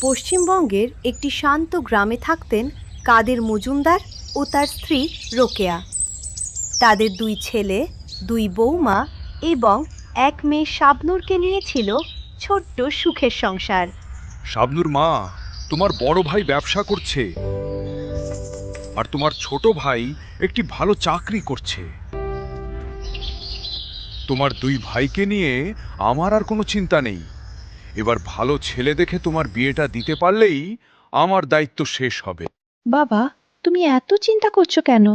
পশ্চিমবঙ্গের একটি শান্ত গ্রামে থাকতেন কাদের মজুমদার ও তার স্ত্রী রোকেয়া। তাদের দুই ছেলে, দুই বৌমা এবং এক মেয়ে শাবনূরকে নিয়ে ছিল ছোট্ট সুখের সংসার। শাবনূর মা, তোমার বড় ভাই ব্যবসা করছে আর তোমার ছোট ভাই একটি ভালো চাকরি করছে। তোমার দুই ভাইকে নিয়ে আমার আর কোনো চিন্তা নেই। এবার ভালো ছেলে দেখে তোমার বিয়েটা দিতে পারলেই আমার দায়িত্ব শেষ হবে। বাবা, তুমি এত চিন্তা করছো কেন?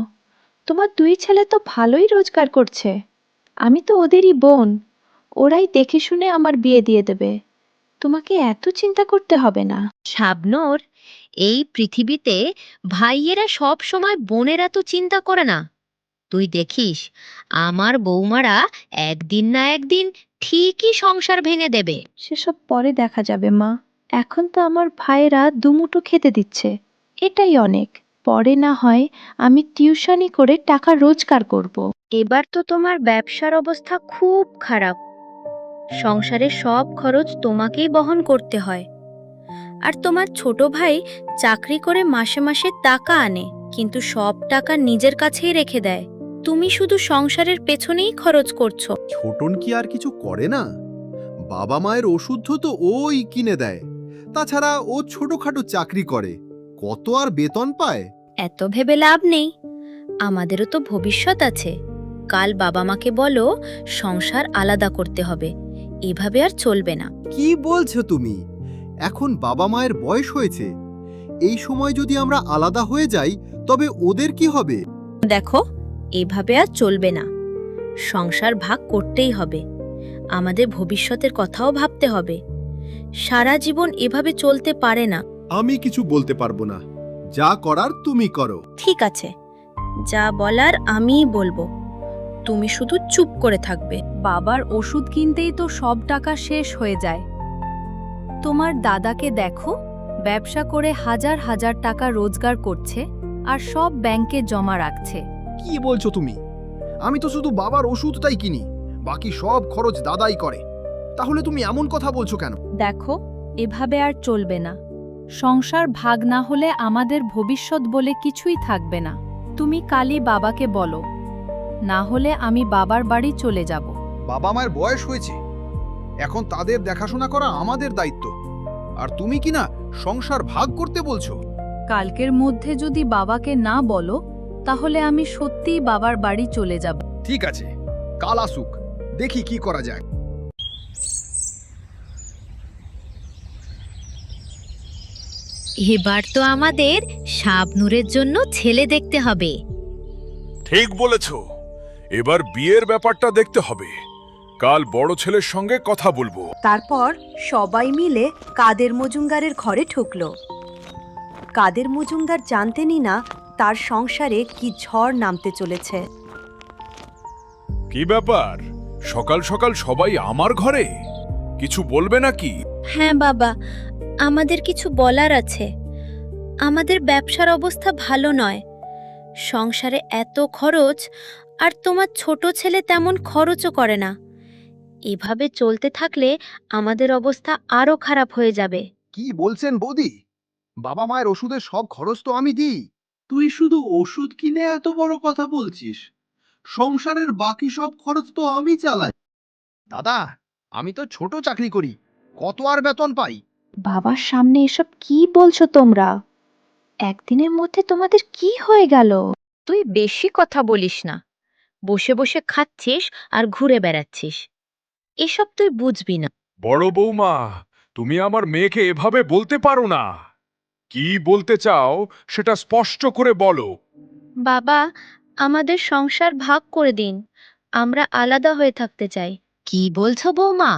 তোমার দুই ছেলে তো ভালোই রোজগার করছে। আমি তো ওদেরই বোন, ওরাই দেখে শুনে আমার বিয়ে দিয়ে দেবে। তোমাকে এত চিন্তা করতে হবে না। শাবনূর, এই পৃথিবীতে ভাইয়েরা সব সময় বোনের এত চিন্তা করে না। তুই দেখিস, আমার বৌমারা একদিন না একদিন ঠিকই সংসার ভেঙে দেবে। সেসব পরে দেখা যাবে মা। এখন তো আমার ভাইয়েরা দুমুঠো খেতে দিচ্ছে, এটাই অনেক। পরে না হয় আমি টিউশনি করে টাকা রোজগার করব। এবার তো তোমার ব্যবসার অবস্থা খুব খারাপ। সংসারের সব খরচ তোমাকেই বহন করতে হয়। আর তোমার ছোট ভাই চাকরি করে মাসে মাসে টাকা আনে, কিন্তু সব টাকা নিজের কাছেই রেখে দেয়। তুমি শুধু সংসারের পেছনেই খরচ করছো। ছোটন কি আর কিছু করে না? বাবা মায়ের ওষুধ তো ওই কিনে দেয়। তাছাড়া ও ছোটখাটো চাকরি করে, কত আর বেতন পায়? এত ভেবে লাভ নেই, আমাদেরও তো ভবিষ্যৎ আছে। কাল বাবা মাকে বলো সংসার আলাদা করতে হবে, এভাবে আর চলবে না। কি বলছো তুমি? এখন বাবা মায়ের বয়স হয়েছে, এই সময় যদি আমরা আলাদা হয়ে যাই তবে ওদের কি হবে? দেখো, এভাবে আর চলবে না। সংসার ভাগ করতেই হবে। আমাদের ভবিষ্যতের কথাও ভাবতে হবে। সারা জীবন এভাবে চলতে পারে না। আমি কিছু বলতে পারবো না, যা করার তুমি করো। ঠিক আছে, যা বলার আমিই বলবো, তুমি শুধু চুপ করে থাকবে। বাবার ওষুধ কিনতেই তো সব টাকা শেষ হয়ে যায়। তোমার দাদাকে দেখো, ব্যবসা করে হাজার হাজার টাকা রোজগার করছে আর সব ব্যাংকে জমা রাখছে। কি বলছো তুমি? আমি তো শুধু বাবার ওষুধটাই কিনি, বাকি সব খরচ দাদাই করে। তাহলে তুমি এমন কথা বলছো কেন? দেখো, এভাবে আর চলবে না। সংসার ভাগ না হলে আমাদের ভবিষ্যৎ বলে কিছুই থাকবে না। তুমি কালই বাবাকে বলো, না হলে আমি বাবার বাড়ি চলে যাব। বাবা মায়ের বয়স হয়েছে, এখন তাদের দেখাশোনা করা আমাদের দায়িত্ব। আর তুমি কি না সংসার ভাগ করতে বলছো? কালকের মধ্যে যদি বাবাকে না বলো, তাহলে আমি সত্যিই বাবার বাড়ি চলে যাব। ঠিক আছে, কাল আসুক, দেখি কি করা যায়। এবার তো আমাদের শাবনূরের জন্য ছেলে দেখতে হবে। ঠিক বলেছ, এবার বিয়ের ব্যাপারটা দেখতে হবে। কাল বড় ছেলের সঙ্গে কথা বলবো। তারপর সবাই মিলে কাদের মজুমদারের ঘরে ঢুকল। কাদের মজুমদার জানতেনই না তার সংসারে কি ঝড় নামতে চলেছে। কি ব্যাপার, সকাল সকাল সবাই আমার ঘরে? কিছু বলবে নাকি? হ্যাঁ বাবা, আমাদের কিছু বলার আছে। আমাদের ব্যবসার অবস্থা ভালো নয়। সংসারে এত খরচ, আর তোমার ছোট ছেলে তেমন খরচও করে না। এভাবে চলতে থাকলে আমাদের অবস্থা আরো খারাপ হয়ে যাবে। কি বলছেন বৌদি? বাবা মায়ের ওষুধের সব খরচ তো আমি দিই। তুই শুধু ওষুধ কিনে এত বড় কথা বলছিস? সংসারের বাকি সব খরচ তো আমি চালাই। দাদা, আমি তো ছোট চাকরি করি, কত আর বেতন পাই? বাবার সামনে এসব কি বলছো তোমরা? একদিনের মধ্যে তোমাদের কি হয়ে গেল? তুই বেশি কথা বলিস না। বসে বসে খাচ্ছিস আর ঘুরে বেড়াচ্ছিস, এসব তুই বুঝবি না। বড় বৌমা, তুমি আমার মেয়েকে এভাবে বলতে পারো না। কি বলতে চাও সেটা স্পষ্ট করে বলো। বাবা, আমাদের সংসার ভাগ করে দিন। আমরা আলাদা হয়ে থাকতে চাই। কি বলছো বৌমা?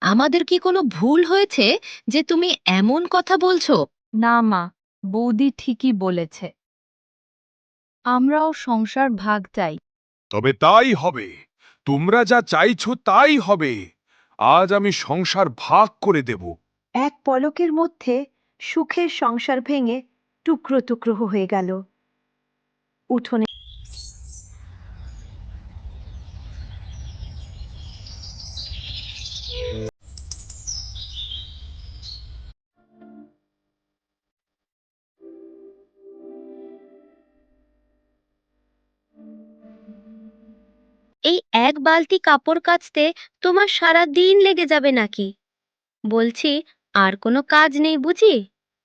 আমাদের কি কোনো ভুল হয়েছে যে তুমি এমন কথা বলছো? না মা, বৌদি ঠিকই বলেছে। আমরাও সংসার ভাগ চাই। তবে তাই হবে। তোমরা যা চাইছো তাই হবে। আজ আমি সংসার ভাগ করে দেব। এক পলকের মধ্যে সুখের সংসার ভেঙে টুকরো টুকরো হয়ে গেল। উঠোনে এই এক বালতি কাপড় কাচতে তোমার সারা দিন লেগে যাবে নাকি? বলছি, আর কোনো কাজ নেই বুঝি?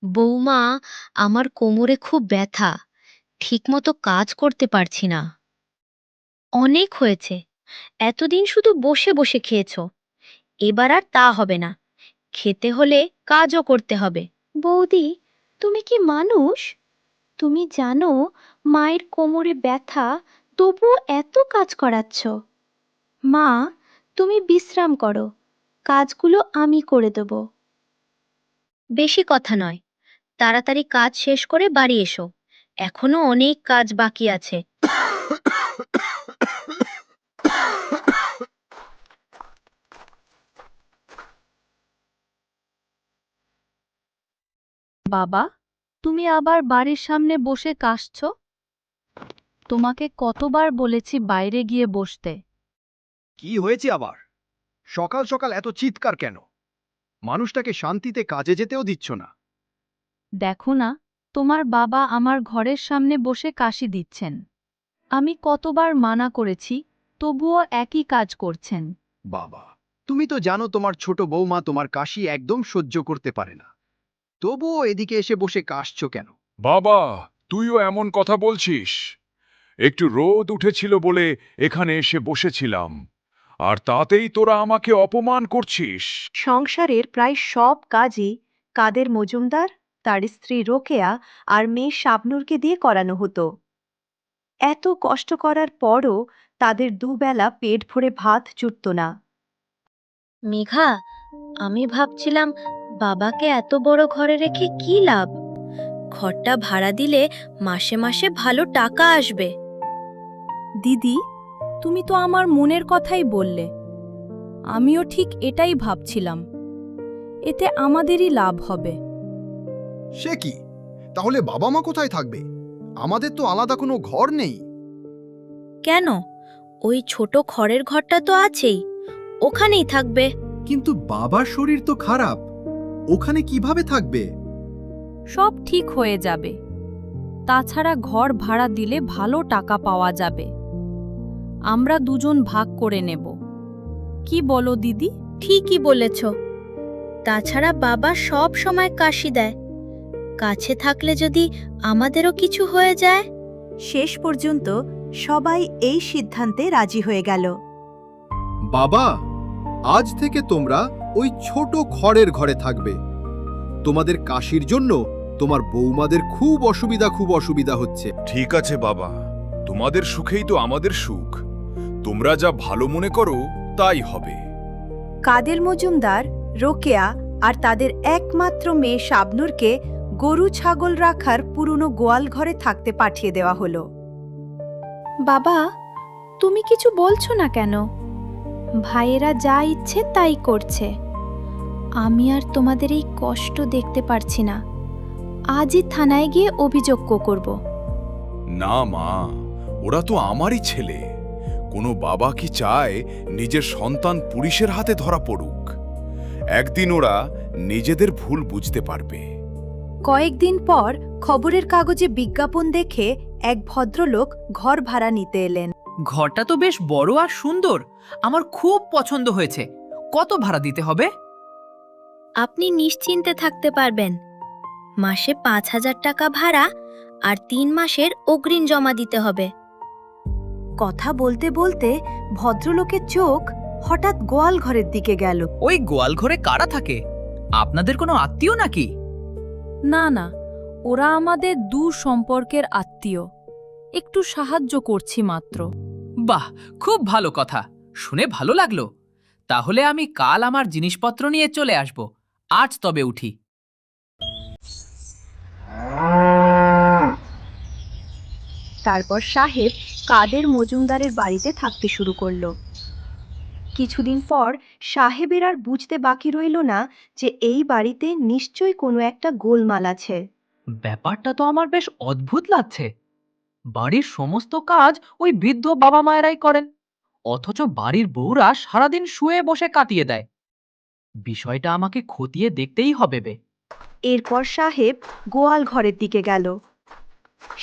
বৌমা, আমার কোমরে খুব ব্যথা, ঠিকমতো কাজ করতে পারছি না। অনেক হয়েছে, এতদিন শুধু বসে বসে খেয়েছো, এবার আর তা হবে না, খেতে হলে কাজও করতে হবে। বৌদি, তুমি কি মানুষ? তুমি জানো মায়ের কোমরে ব্যথা, তবুও এত কাজ করাচ্ছ। মা, তুমি বিশ্রাম করো, কাজগুলো আমি করে দেব। বেশি কথা নয়, তাড়াতাড়ি কাজ শেষ করে বাড়ি এসো, এখনো অনেক কাজ বাকি আছে। বাবা, তুমি আবার বাড়ির সামনে বসে কাশছ? তোমাকে কতবার বলেছি বাইরে গিয়ে বসতে। কি হয়েছে আবার? সকাল সকাল এত চিৎকার কেন? মানুষটাকে শান্তিতে কাজে যেতেও দিচ্ছ না। দেখো না, তোমার বাবা আমার ঘরের সামনে বসে কাশি দিচ্ছেন। আমি কতবার মানা করেছি, তবুও একই কাজ করছেন। বাবা, তুমি তো জানো তোমার ছোট বৌমা তোমার কাশি একদম সহ্য করতে পারে না, তবুও এদিকে এসে বসে কাশছো কেন? বাবা, তুইও এমন কথা বলছিস? একটু রোদ উঠেছিল বলে এখানে এসে বসেছিলাম, আর তাতেই তোরা আমাকে অপমান করছিস। সংসারের প্রায় সব কাজই কাদের মজুমদার, তার স্ত্রী রোকেয়া আর মেয়ে শাবনূরকে দিয়ে করানো হতো। এত কষ্ট করার পরও তাদের দুবেলা পেট ভরে ভাত জুটত না। মেঘা, আমি ভাবছিলাম বাবাকে এত বড় ঘরে রেখে কি লাভ? ঘরটা ভাড়া দিলে মাসে মাসে ভালো টাকা আসবে। দিদি, তুমি তো আমার মনের কথাই বললে। আমিও ঠিক এটাই ভাবছিলাম, এতে আমাদেরই লাভ হবে। সে কি? তাহলে বাবা মা কোথায় থাকবে? আমাদের তো আলাদা কোনো ঘর নেই। কেন, ওই ছোট খড়ের ঘরটা তো আছেই, ওখানেই থাকবে। কিন্তু বাবার শরীর তো খারাপ, ওখানে কিভাবে থাকবে? সব ঠিক হয়ে যাবে। তাছাড়া ঘর ভাড়া দিলে ভালো টাকা পাওয়া যাবে। আমরা দুজন ভাগ করে নেব। কি বলো দিদি? ঠিকই বলেছ। তাছাড়া বাবা সব সময় কাশি দেয়, কাছে থাকলে যদি আমাদেরও কিছু হয়ে যায়। শেষ পর্যন্ত সবাই এই সিদ্ধান্তে রাজি হয়ে গেল। বাবা, আজ থেকে তোমরা ওই ছোট খড়ের ঘরে থাকবে। তোমাদের কাশির জন্য তোমার বৌমাদের খুব অসুবিধা হচ্ছে। ঠিক আছে বাবা, তোমাদের সুখেই তো আমাদের সুখ। তোমরা যা ভালো মনে করো তাই হবে। কাদের মজুমদার, রোকেয়া আর তাদের একমাত্র মেয়ে শাবনূরকে গরু ছাগল রাখার পুরনো গোয়াল ঘরে থাকতে পাঠিয়ে দেওয়া হলো। বাবা, তুমি কিছু বলছো না কেন? ভাইয়েরা যা ইচ্ছে তাই করছে। আমি আর তোমাদের এই কষ্ট দেখতে পারছি না। আজই থানায় গিয়ে অভিযোগ করব। না মা, ওরা তো আমারই ছেলে। কোনো বাবা কি চায় নিজের সন্তান পুলিশের হাতে ধরা পড়ুক? একদিন ওরা নিজেদের ভুল বুঝতে পারবে। কয়েকদিন পর খবরের কাগজে বিজ্ঞাপন দেখে এক ভদ্রলোক ঘর ভাড়া নিতে এলেন। ঘরটা তো বেশ বড় আর সুন্দর, আমার খুব পছন্দ হয়েছে। কত ভাড়া দিতে হবে? আপনি নিশ্চিন্তে থাকতে পারবেন, মাসে 5,000 টাকা ভাড়া আর 3 মাসের অগ্রিম জমা দিতে হবে। কথা বলতে বলতে ভদ্রলোকের চোখ হঠাৎ গোয়াল ঘরের দিকে গেল। ওই গোয়াল ঘরে কারা থাকে? আপনাদের কোনো আত্মীয় নাকি? না না, ওরা আমাদের দূর সম্পর্কের আত্মীয়। একটু সাহায্য করছি মাত্র। বাহ, খুব ভালো কথা, শুনে ভালো লাগলো। তাহলে আমি কাল আমার জিনিসপত্র নিয়ে চলে আসব। আজ তবে উঠি। তারপর সাহেব কাদের মজুমদারের বাড়িতে থাকতে শুরু করলো। কিছুদিন পর সাহেবের আর বুঝতে বাকি রইল না যে এই বাড়িতে নিশ্চয়ই কোনো একটা গোলমাল আছে। ব্যাপারটা তো আমার বেশ অদ্ভুত লাগছে। বাড়ির সমস্ত কাজ ওই বৃদ্ধ বাবা মায়েরাই করেন, অথচ বাড়ির বউরা সারাদিন শুয়ে বসে কাটিয়ে দেয়। বিষয়টা আমাকে খতিয়ে দেখতেই হবে বে। এরপর সাহেব গোয়াল ঘরের দিকে গেল।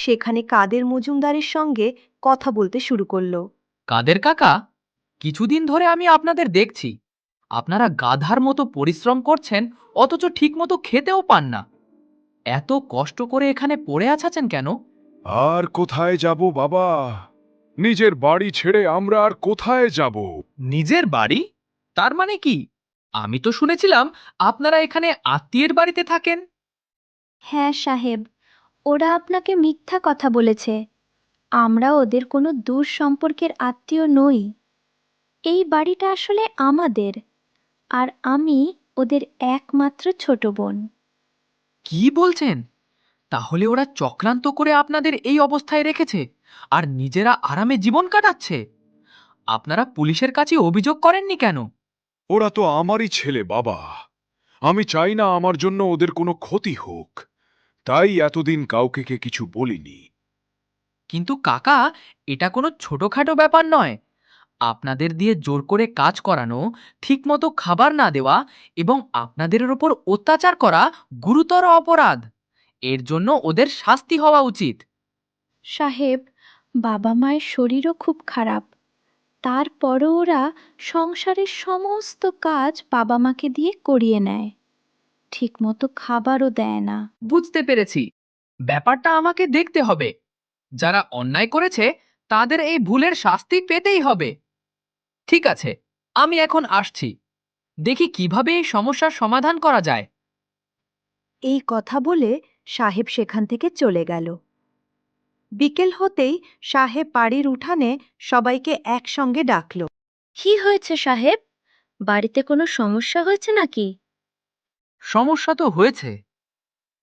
সেখানে কাদের মজুমদারের সঙ্গে কথা বলতে শুরু করলো। কাদের কাকা, কিছুদিন ধরে আমি আপনাদের দেখছি আপনারা গাধার মতো পরিশ্রম করছেন, অথচ ঠিকমতো খেতেও পান না। এত কষ্ট করে এখানে পড়ে আছেন কেন? আর কোথায় যাব বাবা? নিজের বাড়ি ছেড়ে আমরা আর কোথায় যাব? নিজের বাড়ি? তার মানে কি? আমি তো শুনেছিলাম আপনারা এখানে আত্মীয়ের বাড়িতে থাকেন। হ্যাঁ সাহেব, ওরা আপনাকে মিথ্যা কথা বলেছে। আমরা ওদের কোনো দূর সম্পর্কের আত্মীয় নই। এই বাড়িটা আসলে আমাদের, আর আমি ওদের একমাত্র ছোট বোন। কি বলছেন? তাহলে ওরা চক্রান্ত করে আপনাদের এই অবস্থায় রেখেছে আর নিজেরা আরামে জীবন কাটাচ্ছে। আপনারা পুলিশের কাছে অভিযোগ করেননি কেন? ওরা তো আমারই ছেলে বাবা। আমি চাই না আমার জন্য ওদের কোনো ক্ষতি হোক, তাই এতদিন কাউকে কিছু বলিনি। কিন্তু কাকা, এটা কোনো ছোটখাটো ব্যাপার নয়। আপনাদের দিয়ে জোর করে কাজ করানো, ঠিকমতো খাবার না দেওয়া এবং আপনাদের ওপর অত্যাচার করা গুরুতর অপরাধ। এর জন্য ওদের শাস্তি হওয়া উচিত। সাহেব, বাবা মায়ের শরীরও খুব খারাপ, তারপরও ওরা সংসারের সমস্ত কাজ বাবা মাকে দিয়ে করিয়ে নেয়, ঠিকমতো খাবারও দেয় না। বুঝতে পেরেছি। ব্যাপারটা আমাকে দেখতে হবে। যারা অন্যায় করেছে তাদের এই ভুলের শাস্তি পেতেই হবে। ঠিক আছে, আমি এখন আসছি। দেখি কিভাবে এই সমস্যার সমাধান করা যায়। এই কথা বলে সাহেব সেখান থেকে চলে গেল। বিকেল হতেই সাহেব বাড়ির উঠানে সবাইকে একসঙ্গে ডাকল। কি হয়েছে সাহেব? বাড়িতে কোনো সমস্যা হয়েছে নাকি? সমস্যা তো হয়েছে,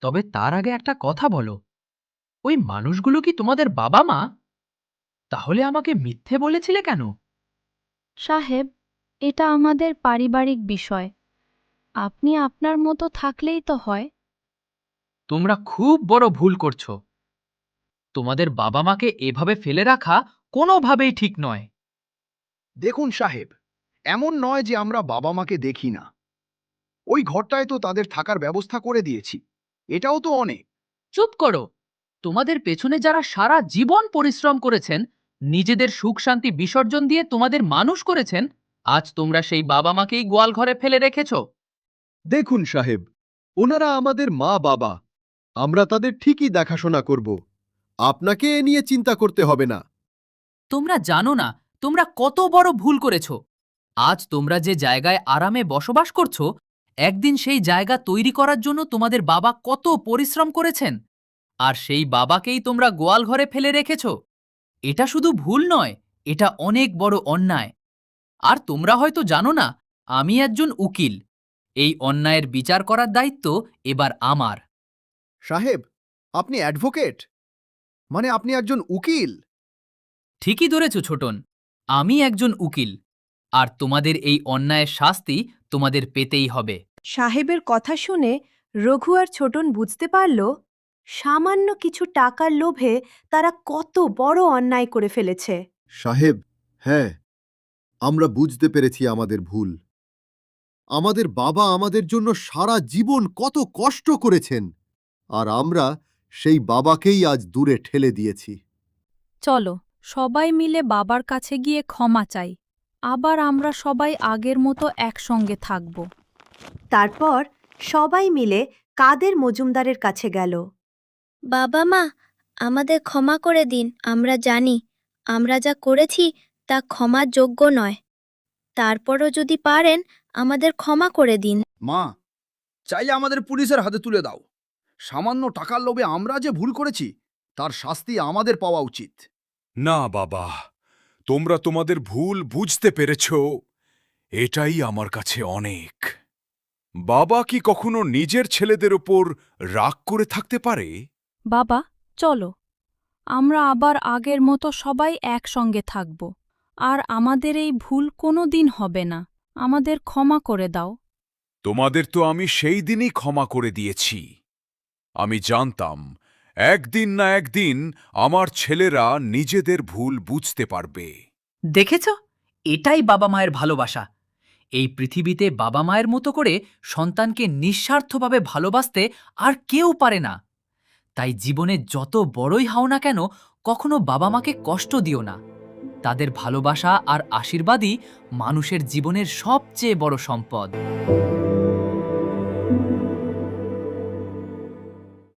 তবে তার আগে একটা কথা বলো। ওই মানুষগুলো কি তোমাদের বাবা মা? তাহলে আমাকে মিথ্যে বলেছিলে কেন? সাহেব, এটা আমাদের পারিবারিক বিষয়, আপনি আপনার মতো থাকলেই তো হয়। তোমরা খুব বড় ভুল করছো। তোমাদের বাবা মাকে এভাবে ফেলে রাখা কোনোভাবেই ঠিক নয়। দেখুন সাহেব, এমন নয় যে আমরা বাবা মাকে দেখি না। ওই ঘরটায় তো তাদের থাকার ব্যবস্থা করে দিয়েছি। এটাও তো অনেক। চুপ করো। তোমাদের পেছনে যারা সারা জীবন পরিশ্রম করেছেন, নিজেদের সুখ শান্তি বিসর্জন দিয়ে তোমাদের মানুষ করেছেন, আজ তোমরা সেই বাবা মাকেই গোয়াল ঘরে ফেলে রেখেছো। দেখুন সাহেব, ওনারা আমাদের মা বাবা, আমরা তাদের ঠিকই দেখাশোনা করব। আপনাকে এ নিয়ে চিন্তা করতে হবে না। তোমরা জানো না তোমরা কত বড় ভুল করেছো। আজ তোমরা যে জায়গায় আরামে বসবাস করছো, একদিন সেই জায়গা তৈরি করার জন্য তোমাদের বাবা কত পরিশ্রম করেছেন, আর সেই বাবাকেই তোমরা গোয়াল ঘরে ফেলে রেখেছো। এটা শুধু ভুল নয়, এটা অনেক বড় অন্যায়। আর তোমরা হয়তো জানো না, আমি একজন উকিল। এই অন্যায়ের বিচার করার দায়িত্ব এবার আমার। সাহেব, আপনি অ্যাডভোকেট? মানে আপনি একজন উকিল? ঠিকই ধরেছ ছোটন, আমি একজন উকিল। আর তোমাদের এই অন্যায়ের শাস্তি তোমাদের পেতেই হবে। সাহেবের কথা শুনে রঘু আর ছোটন বুঝতে পারল সামান্য কিছু টাকার লোভে তারা কত বড় অন্যায় করে ফেলেছে। সাহেব, হ্যাঁ, আমরা বুঝতে পেরেছি আমাদের ভুল। আমাদের বাবা আমাদের জন্য সারা জীবন কত কষ্ট করেছেন, আর আমরা সেই বাবাকেই আজ দূরে ঠেলে দিয়েছি। চলো সবাই মিলে বাবার কাছে গিয়ে ক্ষমা চাই। আবার আমরা সবাই আগের মতো একসঙ্গে থাকব। তারপর সবাই মিলে কাদের মজুমদারের কাছে গেল। বাবা মা, আমাদের ক্ষমা করে দিন। আমরা জানি আমরা যা করেছি তা ক্ষমার যোগ্য নয়। তারপরও যদি পারেন আমাদের ক্ষমা করে দিন। মা, চাইলে আমাদের পুলিশের হাতে তুলে দাও। সামান্য টাকার লোভে আমরা যে ভুল করেছি তার শাস্তি আমাদের পাওয়া উচিত। না বাবা, তোমরা তোমাদের ভুল বুঝতে পেরেছ, এটাই আমার কাছে অনেক। বাবা কি কখনো নিজের ছেলেদের ওপর রাগ করে থাকতে পারে? বাবা, চলো আমরা আবার আগের মতো সবাই একসঙ্গে থাকব। আর আমাদের এই ভুল কোনো দিন হবে না। আমাদের ক্ষমা করে দাও। তোমাদের তো আমি সেই দিনই ক্ষমা করে দিয়েছি। আমি জানতাম একদিন না একদিন আমার ছেলেরা নিজেদের ভুল বুঝতে পারবে। দেখেছ, এটাই বাবা মায়ের ভালোবাসা। এই পৃথিবীতে বাবা মায়ের মতো করে সন্তানকে নিঃস্বার্থভাবে ভালোবাসতে আর কেউ পারে না। তাই জীবনে যত বড়ই হও না কেন, কখনো বাবা মাকে কষ্ট দিও না। তাদের ভালোবাসা আর আশীর্বাদই মানুষের জীবনের সবচেয়ে বড় সম্পদ।